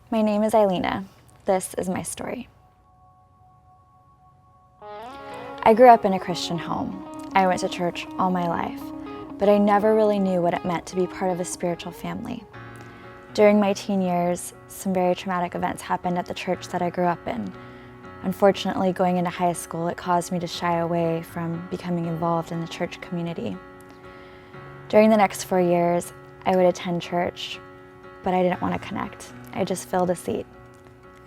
My name is Ailina. This is my story. I grew up in a Christian home. I went to church all my life, but I never really knew what it meant to be part of a spiritual family. During my teen years, some very traumatic events happened at the church that I grew up in. Unfortunately, going into high school, it caused me to shy away from becoming involved in the church community. During the next 4 years, I would attend church, but I didn't want to connect. I just filled a seat.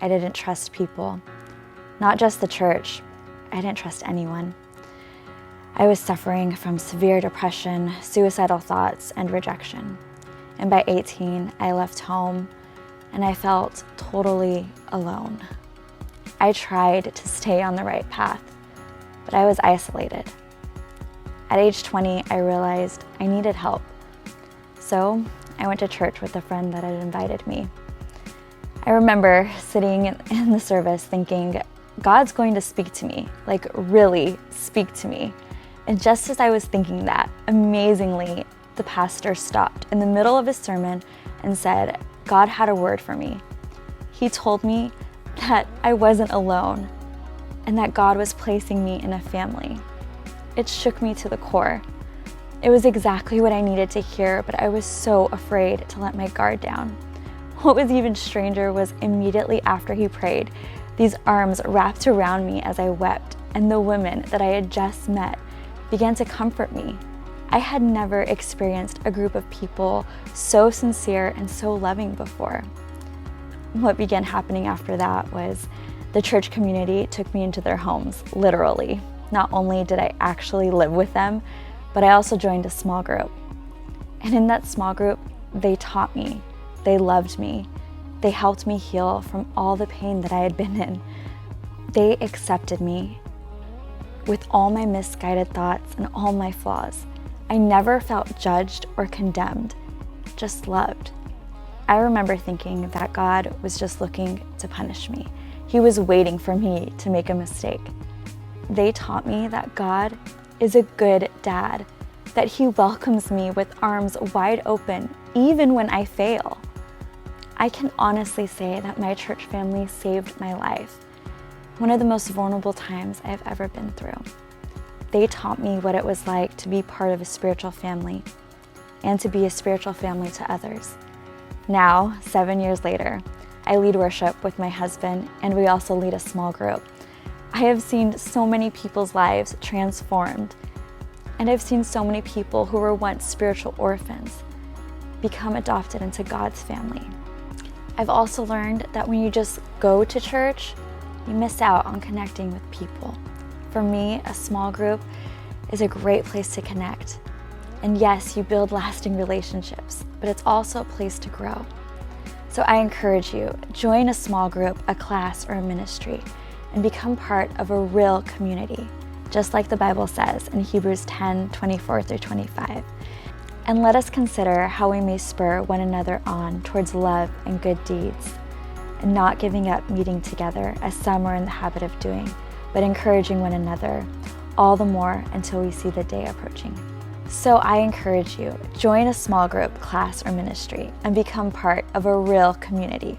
I didn't trust people. Not just the church. I didn't trust anyone. I was suffering from severe depression, suicidal thoughts, and rejection. And by 18, I left home and I felt totally alone. I tried to stay on the right path, but I was isolated. At age 20, I realized I needed help. So I went to church with a friend that had invited me. I remember sitting in the service thinking, God's going to speak to me, like really speak to me. And just as I was thinking that, amazingly, the pastor stopped in the middle of his sermon and said, God had a word for me. He told me that I wasn't alone and that God was placing me in a family. It shook me to the core. It was exactly what I needed to hear, but I was so afraid to let my guard down. What was even stranger was immediately after he prayed, these arms wrapped around me as I wept, and the women that I had just met began to comfort me. I had never experienced a group of people so sincere and so loving before. What began happening after that was the church community took me into their homes, literally. Not only did I actually live with them, but I also joined a small group. And in that small group, they taught me, they loved me, they helped me heal from all the pain that I had been in. They accepted me with all my misguided thoughts and all my flaws. I never felt judged or condemned, just loved. I remember thinking that God was just looking to punish me. He was waiting for me to make a mistake. They taught me that God is a good dad, that he welcomes me with arms wide open, even when I fail. I can honestly say that my church family saved my life, one of the most vulnerable times I've ever been through. They taught me what it was like to be part of a spiritual family and to be a spiritual family to others. Now, 7 years later, I lead worship with my husband, and we also lead a small group. I have seen so many people's lives transformed, and I've seen so many people who were once spiritual orphans become adopted into God's family. I've also learned that when you just go to church, you miss out on connecting with people. For me, a small group is a great place to connect. And yes, you build lasting relationships, but it's also a place to grow. So I encourage you, join a small group, a class, or a ministry, and become part of a real community, just like the Bible says in Hebrews 10:24-25. And let us consider how we may spur one another on towards love and good deeds, and not giving up meeting together as some are in the habit of doing, but encouraging one another, all the more until we see the day approaching. So I encourage you, join a small group, class, or ministry, and become part of a real community.